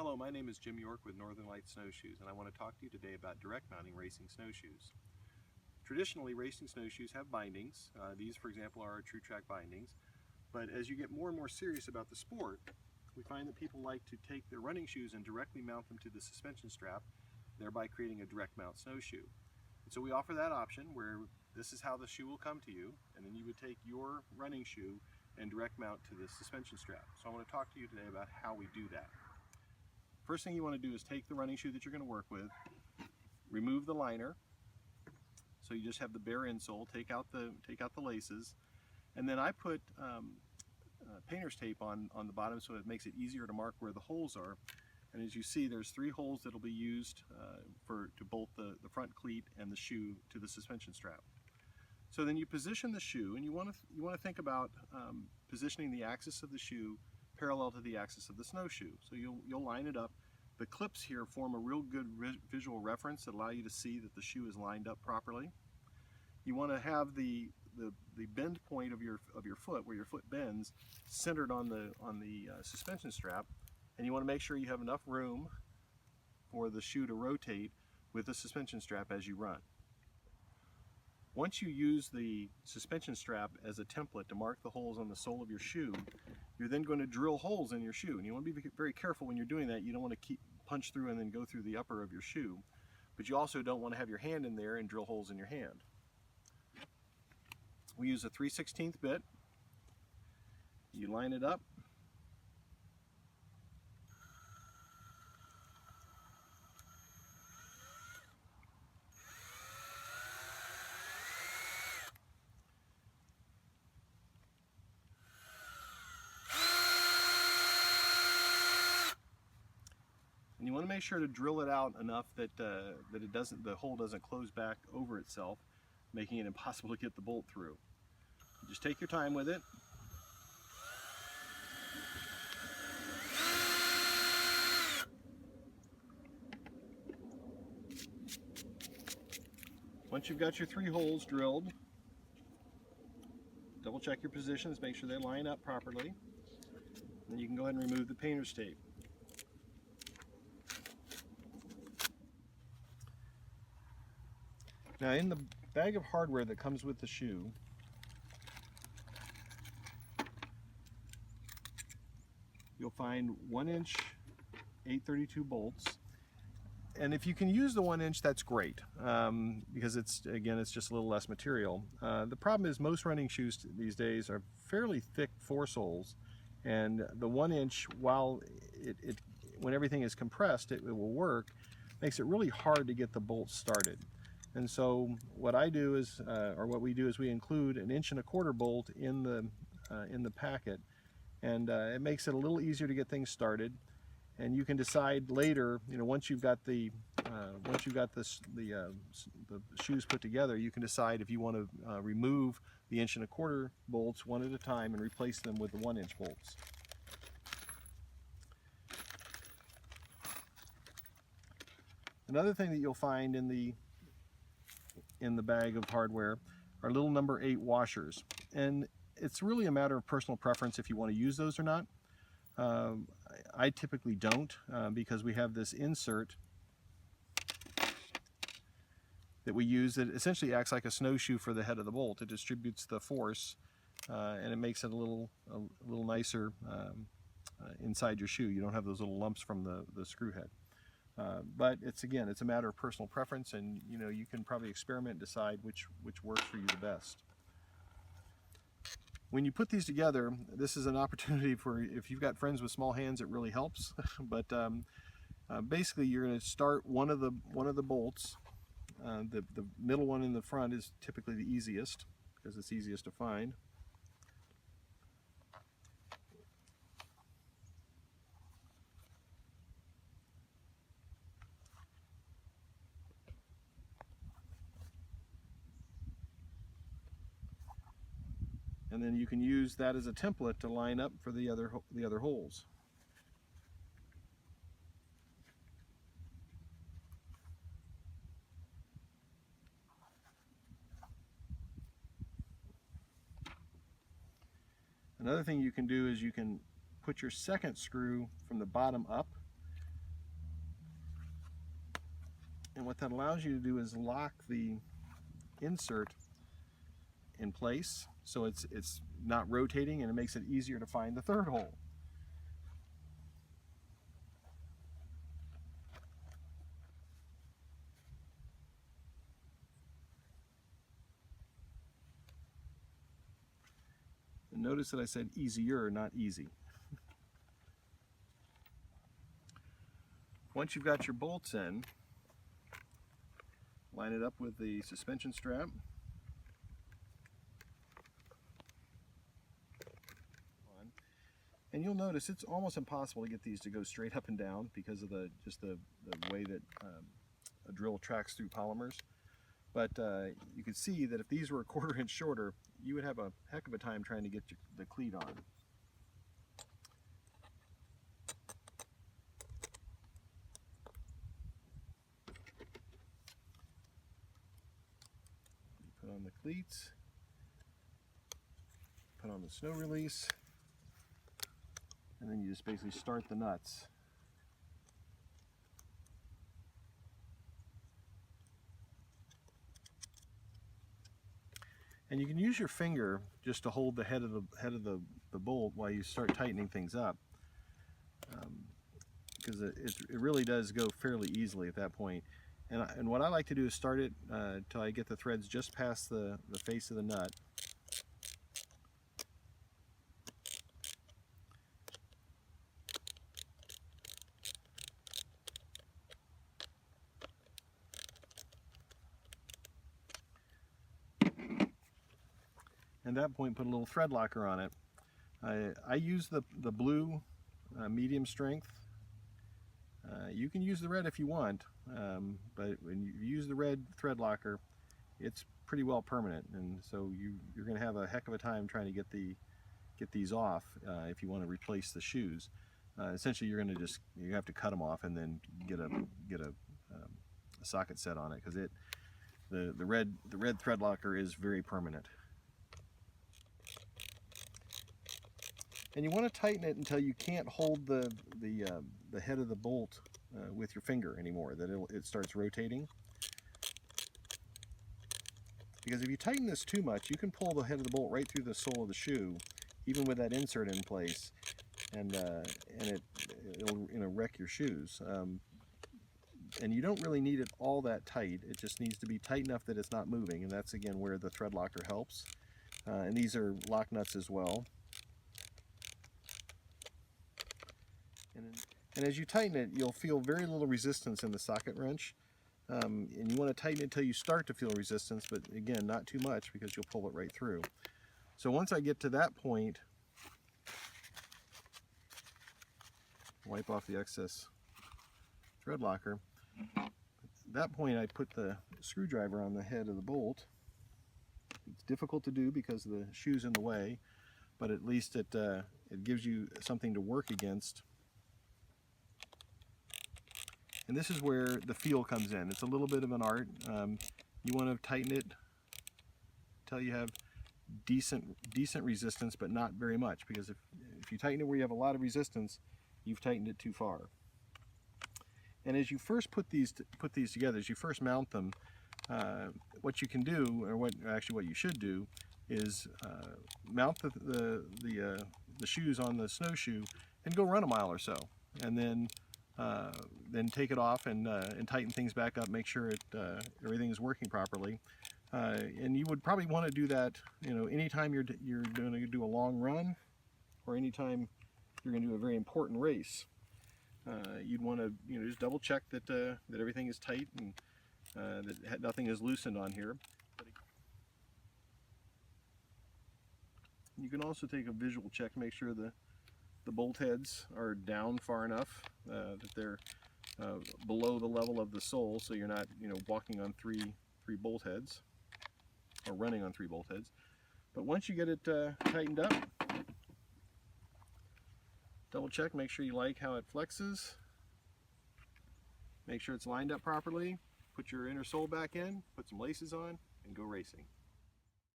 Hello, my name is Jim York with Northern Lights Snowshoes, and I want to talk to you today about direct mounting racing snowshoes. Traditionally, racing snowshoes have bindings. These, for example, are our True Track bindings. But as you get more and more serious about the sport, we find that people like to take their running shoes and directly mount them to the suspension strap, thereby creating a direct mount snowshoe. And so we offer that option where this is how the shoe will come to you, and then you would take your running shoe and direct mount to the suspension strap. So I want to talk to you today about how we do that. First thing you want to do is take the running shoe that you're going to work with, remove the liner, so you just have the bare insole, take out the laces, and then I put painter's tape on the bottom so it makes it easier to mark where the holes are. And as you see, there's 3 holes that will be used to bolt the front cleat and the shoe to the suspension strap. So then you position the shoe, and you want to think about positioning the axis of the shoe parallel to the axis of the snowshoe. So you'll line it up. The clips here form a real good visual reference that allow you to see that the shoe is lined up properly. You want to have the bend point of your foot, where your foot bends, centered on the suspension strap, and you want to make sure you have enough room for the shoe to rotate with the suspension strap as you run. Once you use the suspension strap as a template to mark the holes on the sole of your shoe, you're then going to drill holes in your shoe. And you want to be very careful when you're doing that. You don't want to punch through and then go through the upper of your shoe. But you also don't want to have your hand in there and drill holes in your hand. We use a 3/16 bit. You line it up. And you want to make sure to drill it out enough that the hole doesn't close back over itself, making it impossible to get the bolt through. You just take your time with it. Once you've got your 3 holes drilled, double check your positions, make sure they line up properly. Then you can go ahead and remove the painter's tape. Now, in the bag of hardware that comes with the shoe, you'll find 1-inch 832 bolts. And if you can use the 1-inch, that's great, because it's just a little less material. The problem is most running shoes these days are fairly thick foresoles, and the 1-inch, while when everything is compressed, it will work, makes it really hard to get the bolts started. And so what I do is, or what we do is, we include an 1.25-inch bolt in the packet, and it makes it a little easier to get things started. And you can decide later, once you've got the shoes put together, you can decide if you want to remove the 1.25-inch bolts one at a time and replace them with the 1-inch bolts. Another thing that you'll find in the bag of hardware are little number 8 washers, and it's really a matter of personal preference if you want to use those or not. I typically don't, because we have this insert that we use that essentially acts like a snowshoe for the head of the bolt. It distributes the force, and it makes it a little nicer inside your shoe. You don't have those little lumps from the screw head. But it's a matter of personal preference, and you can probably experiment and decide which works for you the best. When you put these together, this is an opportunity for, if you've got friends with small hands, it really helps. But basically, you're going to start one of the bolts. The middle one in the front is typically the easiest because it's easiest to find. And then you can use that as a template to line up for the other holes. Another thing you can do is you can put your second screw from the bottom up And what that allows you to do is lock the insert in place so it's not rotating, and it makes it easier to find the third hole. And notice that I said easier, not easy. Once you've got your bolts in, line it up with the suspension strap. And you'll notice it's almost impossible to get these to go straight up and down because of the way that a drill tracks through polymers. But you can see that if these were a 1/4 inch shorter, you would have a heck of a time trying to get the cleat on. Put on the cleats, put on the snow release, and then you just basically start the nuts. And you can use your finger just to hold the head of the bolt while you start tightening things up, because it really does go fairly easily at that point. And what I like to do is start it till I get the threads just past the face of the nut. At that point, put a little thread locker on it. I use the blue medium strength. You can use the red if you want, but when you use the red thread locker, it's pretty well permanent, and so you're going to have a heck of a time trying to get these off if you want to replace the shoes. Essentially, you have to cut them off and then get a socket set on it, because the red thread locker is very permanent. And you want to tighten it until you can't hold the head of the bolt with your finger anymore, that it starts rotating. Because if you tighten this too much, you can pull the head of the bolt right through the sole of the shoe, even with that insert in place, and it'll wreck your shoes. And you don't really need it all that tight. It just needs to be tight enough that it's not moving, and that's again where the thread locker helps. And these are lock nuts as well. And as you tighten it, you'll feel very little resistance in the socket wrench. And you want to tighten it until you start to feel resistance, but again, not too much, because you'll pull it right through. So once I get to that point, wipe off the excess thread locker. At that point, I put the screwdriver on the head of the bolt. It's difficult to do because the shoe's in the way, but at least it gives you something to work against. And this is where the feel comes in. It's a little bit of an art. You want to tighten it until you have decent resistance, but not very much, because if you tighten it where you have a lot of resistance, you've tightened it too far. And as you first put these together, as you first mount them, what you can do, or what you should do, is mount the shoes on the snowshoe and go run a mile or so, and then take it off and tighten things back up, make sure everything is working properly. And you would probably want to do that, anytime you're going to do a long run, or anytime you're going to do a very important race. You'd want to just double check that everything is tight and that nothing is loosened on here. You can also take a visual check to make sure the bolt heads are down far enough that they're below the level of the sole, so you're not walking on three bolt heads, or running on 3 bolt heads. But once you get it tightened up, double check, make sure you like how it flexes, make sure it's lined up properly, put your inner sole back in, put some laces on, and go racing.